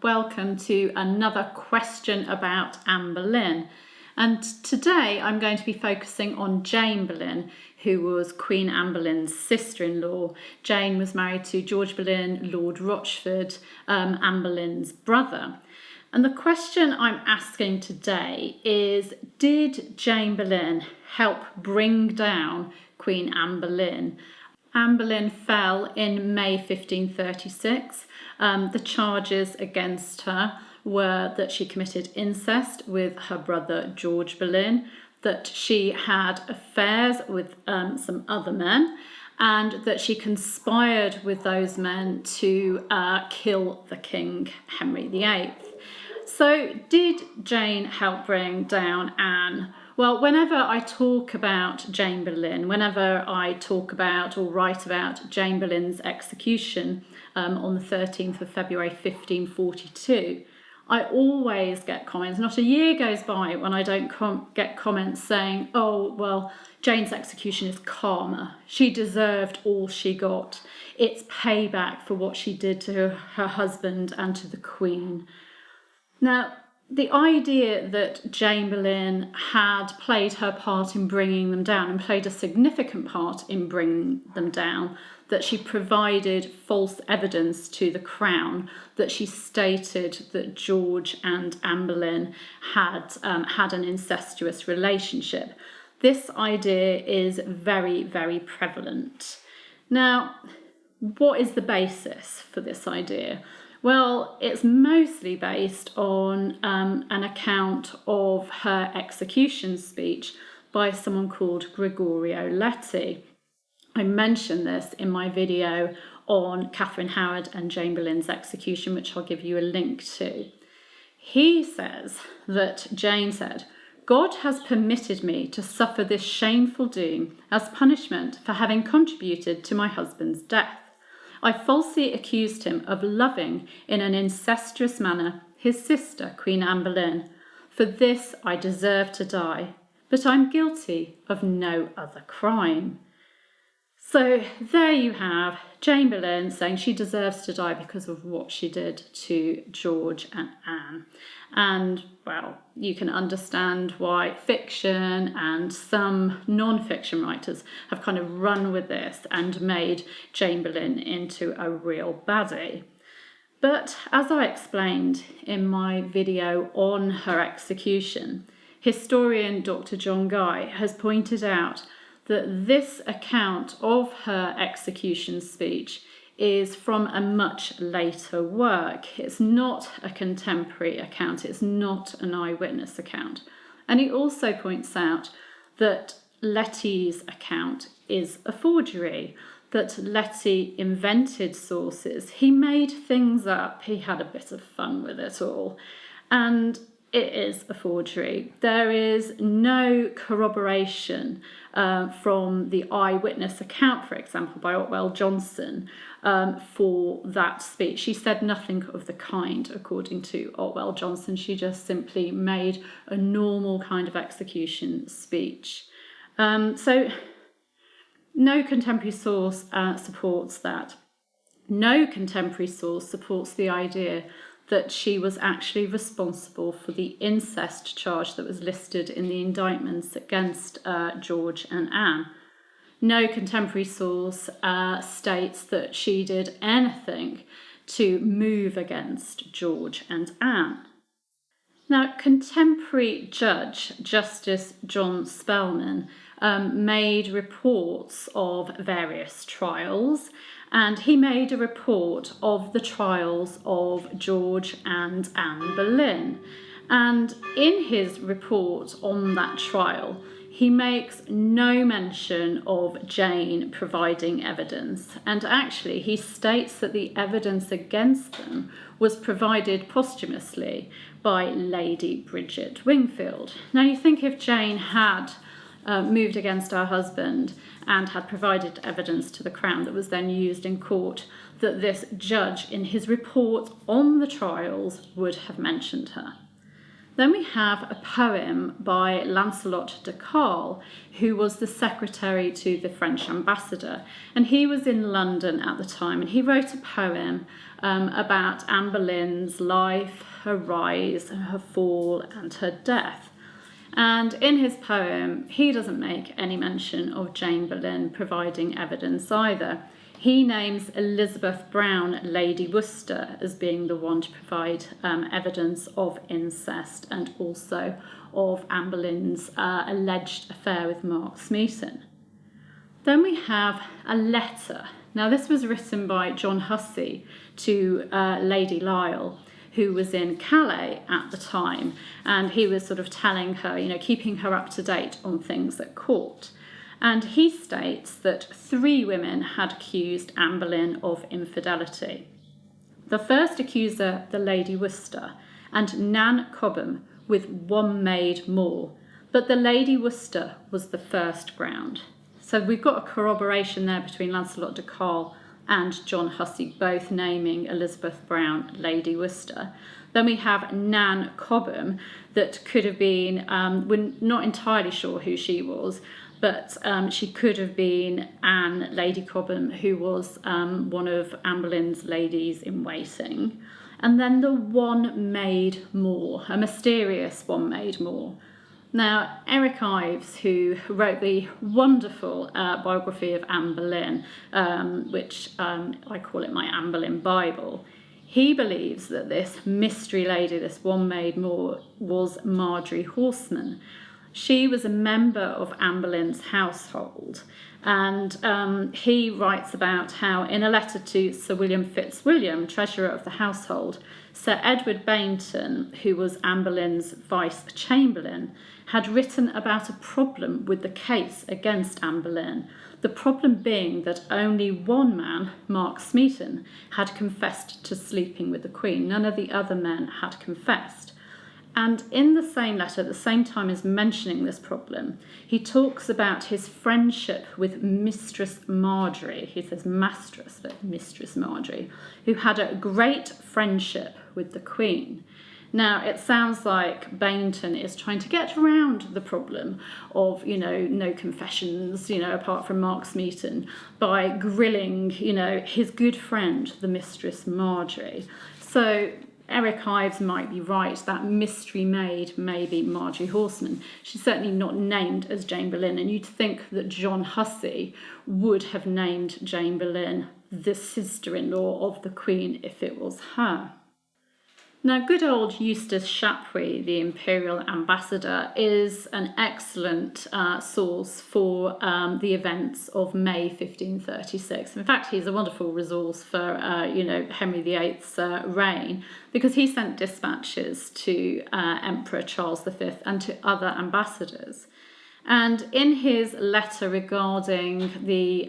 welcome to another question about Anne Boleyn. And today I'm going to be focusing on Jane Boleyn, who was Queen Anne Boleyn's sister-in-law. Jane was married to George Boleyn, Lord Rochford, Anne Boleyn's brother. And the question I'm asking today is, did Jane Boleyn help bring down Queen Anne Boleyn? Anne Boleyn fell in May 1536. The charges against her were that she committed incest with her brother George Boleyn, that she had affairs with some other men, and that she conspired with those men to kill the King, Henry VIII. So did Jane help bring down Anne? Well, whenever I talk about Jane Boleyn, whenever I talk about or write about Jane Boleyn's execution on the 13th of February 1542, I always get comments. Not a year goes by when I don't get comments saying, oh, well, Jane's execution is karma. She deserved all she got. It's payback for what she did to her husband and to the Queen. Now, the idea that Jane Boleyn had played her part in bringing them down and played a significant part in bringing them down, that she provided false evidence to the Crown, that she stated that George and Anne Boleyn had an incestuous relationship. This idea is very, very prevalent. Now, what is the basis for this idea? Well, it's mostly based on an account of her execution speech by someone called Gregorio Leti. I mentioned this in my video on Catherine Howard and Jane Boleyn's execution, which I'll give you a link to. He says that Jane said, "God has permitted me to suffer this shameful doom as punishment for having contributed to my husband's death. I falsely accused him of loving in an incestuous manner his sister, Queen Anne Boleyn. For this I deserve to die, but I'm guilty of no other crime." So there you have Jane Boleyn saying she deserves to die because of what she did to George and Anne. And, well, you can understand why fiction and some non-fiction writers have kind of run with this and made Jane Boleyn into a real baddie. But as I explained in my video on her execution, historian Dr. John Guy has pointed out that this account of her execution speech is from a much later work. It's not a contemporary account, it's not an eyewitness account. And he also points out that Leti's account is a forgery, that Leti invented sources. He made things up, he had a bit of fun with it all. And it is a forgery. There is no corroboration from the eyewitness account, for example, by Otwell Johnson for that speech. She said nothing of the kind, according to Otwell Johnson. She just simply made a normal kind of execution speech. So no contemporary source supports that. No contemporary source supports the idea that she was actually responsible for the incest charge that was listed in the indictments against George and Anne. No contemporary source states that she did anything to move against George and Anne. Now, contemporary judge Justice John Spellman made reports of various trials, and he made a report of the trials of George and Anne Boleyn. And in his report on that trial, he makes no mention of Jane providing evidence. And actually, he states that the evidence against them was provided posthumously by Lady Bridget Wingfield. Now, you think if Jane had moved against her husband and had provided evidence to the Crown that was then used in court, that this judge in his report on the trials would have mentioned her. Then we have a poem by Lancelot de Carl, who was the secretary to the French ambassador. And he was in London at the time, and he wrote a poem about Anne Boleyn's life, her rise, her fall, and her death. And in his poem, he doesn't make any mention of Jane Boleyn providing evidence either. He names Elizabeth Brown, Lady Worcester, as being the one to provide evidence of incest and also of Anne Boleyn's alleged affair with Mark Smeaton. Then we have a letter. Now, this was written by John Hussey to Lady Lisle, who was in Calais at the time, and he was sort of telling her, keeping her up to date on things at court. And he states that 3 women had accused Anne Boleyn of infidelity. The first accuser, the Lady Worcester, and Nan Cobham, with 1 maid more. But the Lady Worcester was the first ground. So we've got a corroboration there between Lancelot de Carl and John Hussey, both naming Elizabeth Brown, Lady Worcester. Then we have Nan Cobham, that could have been, we're not entirely sure who she was, but she could have been Anne, Lady Cobham, who was one of Anne Boleyn's ladies in waiting. And then the 1 maid more, a mysterious 1 maid more. Now, Eric Ives, who wrote the wonderful biography of Anne Boleyn, which I call it my Anne Boleyn Bible, he believes that this mystery lady, this 1 maid more, was Marjorie Horseman. She was a member of Anne Boleyn's household, and he writes about how, in a letter to Sir William Fitzwilliam, Treasurer of the household, Sir Edward Baynton, who was Anne Boleyn's vice-chamberlain, had written about a problem with the case against Anne Boleyn, the problem being that only 1 man, Mark Smeaton, had confessed to sleeping with the Queen. None of the other men had confessed. And in the same letter, at the same time as mentioning this problem, he talks about his friendship with Mistress Marjorie. He says Mistress, but Mistress Marjorie, who had a great friendship with the Queen. Now, it sounds like Baynton is trying to get around the problem of, no confessions, apart from Mark Smeaton, by grilling, his good friend, the Mistress Marjorie. So Eric Ives might be right, that mystery maid may be Marjorie Horseman. She's certainly not named as Jane Boleyn, and you'd think that John Hussey would have named Jane Boleyn the sister-in-law of the Queen if it was her. Now, good old Eustace Chapuis, the imperial ambassador, is an excellent source for the events of May 1536. In fact, he's a wonderful resource for, Henry VIII's reign, because he sent dispatches to Emperor Charles V and to other ambassadors. And in his letter regarding the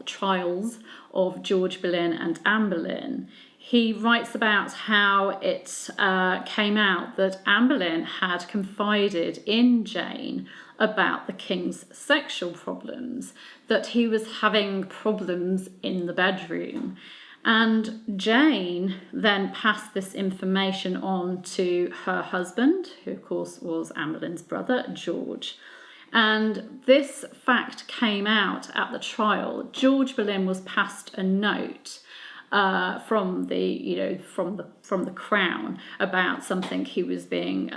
trials of George Boleyn and Anne Boleyn, he writes about how it came out that Anne Boleyn had confided in Jane about the king's sexual problems, that he was having problems in the bedroom. And Jane then passed this information on to her husband, who of course was Anne Boleyn's brother, George. And this fact came out at the trial. George Boleyn was passed a note from the Crown about something he was being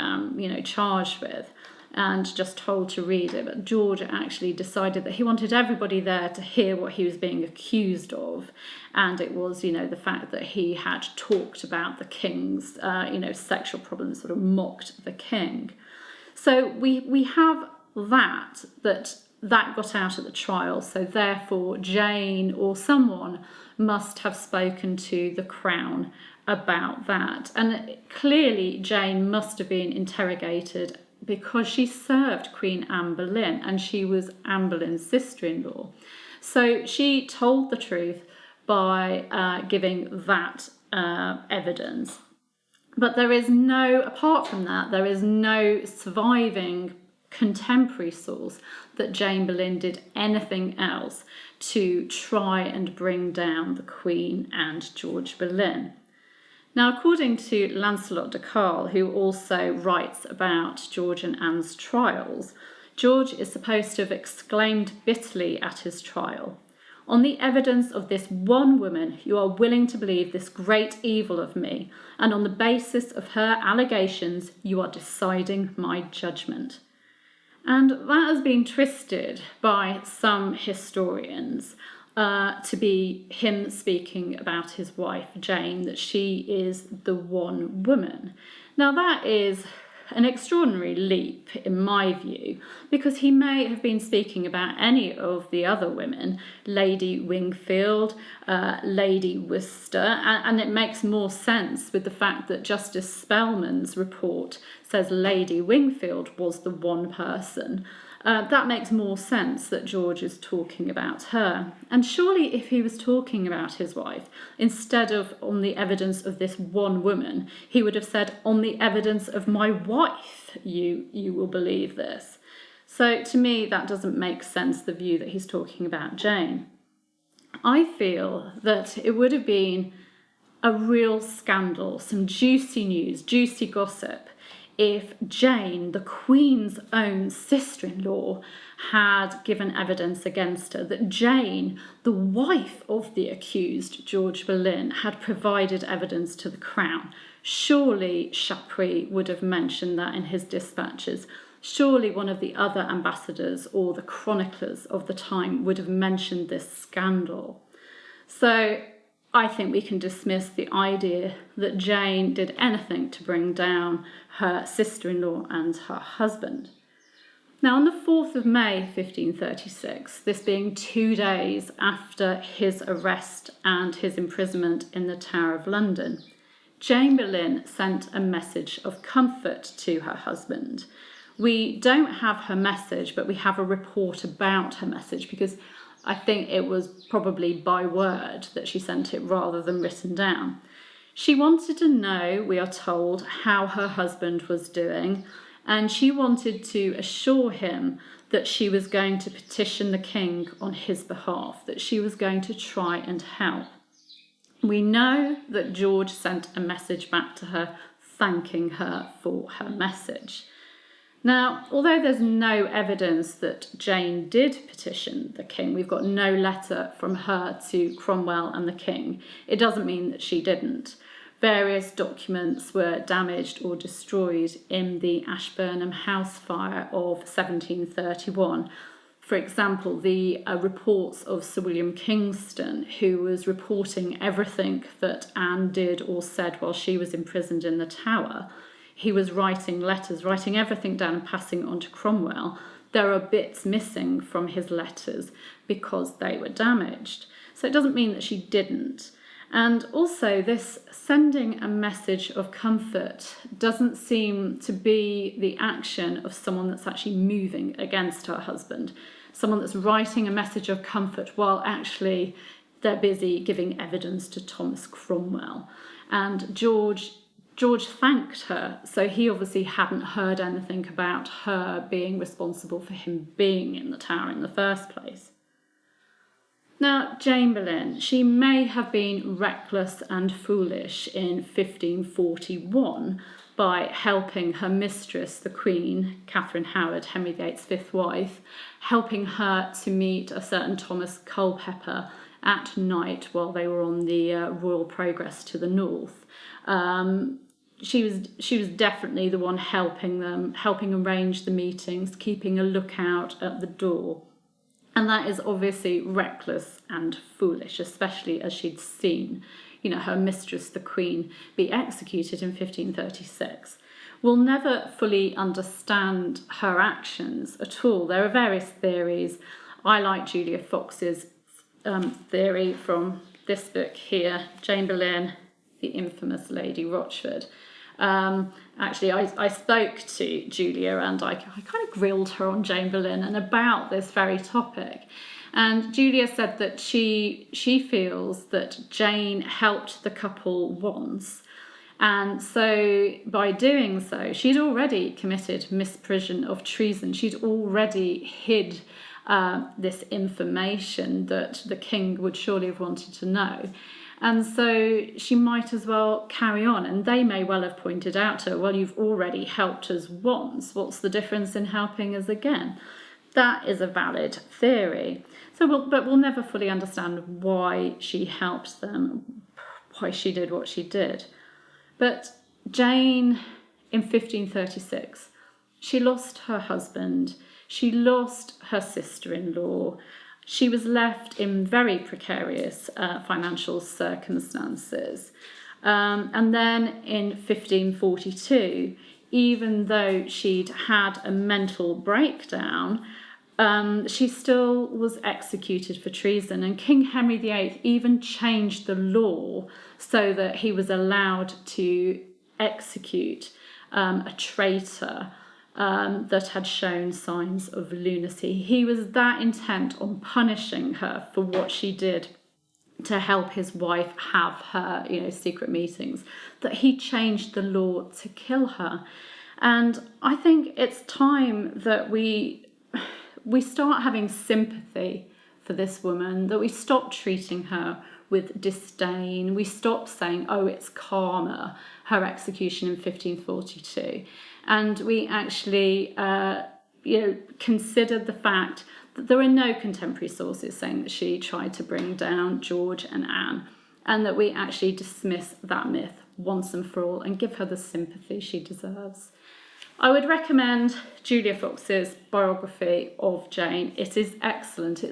charged with, and just told to read it. But George actually decided that he wanted everybody there to hear what he was being accused of, and it was the fact that he had talked about the king's sexual problems, sort of mocked the king. So we have that got out at the trial, so therefore Jane or someone must have spoken to the Crown about that. And clearly Jane must have been interrogated because she served Queen Anne Boleyn and she was Anne Boleyn's sister-in-law. So she told the truth by giving that evidence. But apart from that, there is no surviving contemporary source that Jane Boleyn did anything else to try and bring down the Queen and George Boleyn. Now, according to Lancelot de Carle, who also writes about George and Anne's trials, George is supposed to have exclaimed bitterly at his trial, "On the evidence of this one woman, you are willing to believe this great evil of me, and on the basis of her allegations, you are deciding my judgment." And that has been twisted by some historians to be him speaking about his wife, Jane, that she is the one woman. Now, that is an extraordinary leap, in my view, because he may have been speaking about any of the other women, Lady Wingfield, Lady Worcester, and it makes more sense with the fact that Justice Spellman's report says Lady Wingfield was the one person. That makes more sense that George is talking about her. And surely if he was talking about his wife, instead of on the evidence of this one woman, he would have said, "On the evidence of my wife, you will believe this." So to me, that doesn't make sense, the view that he's talking about Jane. I feel that it would have been a real scandal, some juicy news, juicy gossip, if Jane, the Queen's own sister-in-law, had given evidence against her, that Jane, the wife of the accused, George Boleyn, had provided evidence to the Crown. Surely Chapuis would have mentioned that in his dispatches. Surely one of the other ambassadors or the chroniclers of the time would have mentioned this scandal. So I think we can dismiss the idea that Jane did anything to bring down her sister-in-law and her husband. Now, on the 4th of May 1536, this being 2 days after his arrest and his imprisonment in the Tower of London, Jane Boleyn sent a message of comfort to her husband. We don't have her message, but we have a report about her message, because I think it was probably by word that she sent it rather than written down. She wanted to know, we are told, how her husband was doing, and she wanted to assure him that she was going to petition the king on his behalf, that she was going to try and help. We know that George sent a message back to her thanking her for her message. Now, although there's no evidence that Jane did petition the king, we've got no letter from her to Cromwell and the king, it doesn't mean that she didn't. Various documents were damaged or destroyed in the Ashburnham house fire of 1731. For example, the reports of Sir William Kingston, who was reporting everything that Anne did or said while she was imprisoned in the Tower. He was writing letters, writing everything down and passing it on to Cromwell. There are bits missing from his letters because they were damaged. So it doesn't mean that she didn't. And also, this sending a message of comfort doesn't seem to be the action of someone that's actually moving against her husband, someone that's writing a message of comfort while actually they're busy giving evidence to Thomas Cromwell. And George thanked her, so he obviously hadn't heard anything about her being responsible for him being in the Tower in the first place. Now, Jane Boleyn, she may have been reckless and foolish in 1541 by helping her mistress, the Queen, Catherine Howard, Henry VIII's fifth wife, helping her to meet a certain Thomas Culpeper at night while they were on the Royal Progress to the north. She was definitely the one helping them, helping arrange the meetings, keeping a lookout at the door. And that is obviously reckless and foolish, especially as she'd seen, her mistress, the Queen, be executed in 1536. We'll never fully understand her actions at all. There are various theories. I like Julia Fox's theory from this book here, Jane Boleyn, the infamous Lady Rochford. Actually, I spoke to Julia and I kind of grilled her on Jane Boleyn and about this very topic. And Julia said that she feels that Jane helped the couple once. And so by doing so, she'd already committed misprision of treason. She'd already hid this information that the king would surely have wanted to know. And so she might as well carry on. And they may well have pointed out to her, well, you've already helped us once. What's the difference in helping us again? That is a valid theory. But we'll never fully understand why she helped them, why she did what she did. But Jane, in 1536, she lost her husband, she lost her sister-in-law, she was left in very precarious financial circumstances. And then in 1542, even though she'd had a mental breakdown, she still was executed for treason. And King Henry VIII even changed the law so that he was allowed to execute a traitor that had shown signs of lunacy. He was that intent on punishing her for what she did to help his wife have her, secret meetings, that he changed the law to kill her. And I think it's time that we start having sympathy for this woman, that we stop treating her with disdain. We stop saying, oh, it's karma, her execution in 1542. And we actually, consider the fact that there are no contemporary sources saying that she tried to bring down George and Anne, and that we actually dismiss that myth once and for all and give her the sympathy she deserves. I would recommend Julia Fox's biography of Jane. It is excellent.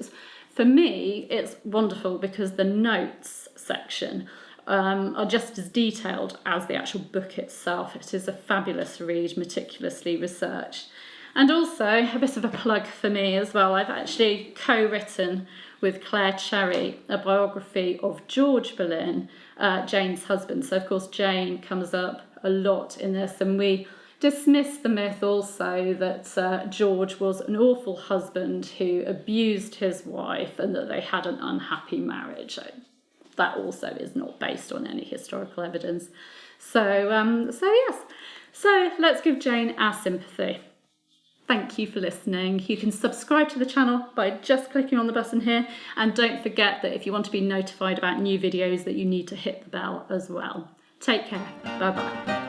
For me, it's wonderful because the notes section are just as detailed as the actual book itself. It is a fabulous read, meticulously researched. And also, a bit of a plug for me as well, I've actually co-written with Claire Cherry a biography of George Boleyn, Jane's husband. So, of course, Jane comes up a lot in this, and we dismiss the myth also that George was an awful husband who abused his wife and that they had an unhappy marriage. That also is not based on any historical evidence. So yes. So let's give Jane our sympathy. Thank you for listening. You can subscribe to the channel by just clicking on the button here. And don't forget that if you want to be notified about new videos that you need to hit the bell as well. Take care. Bye-bye.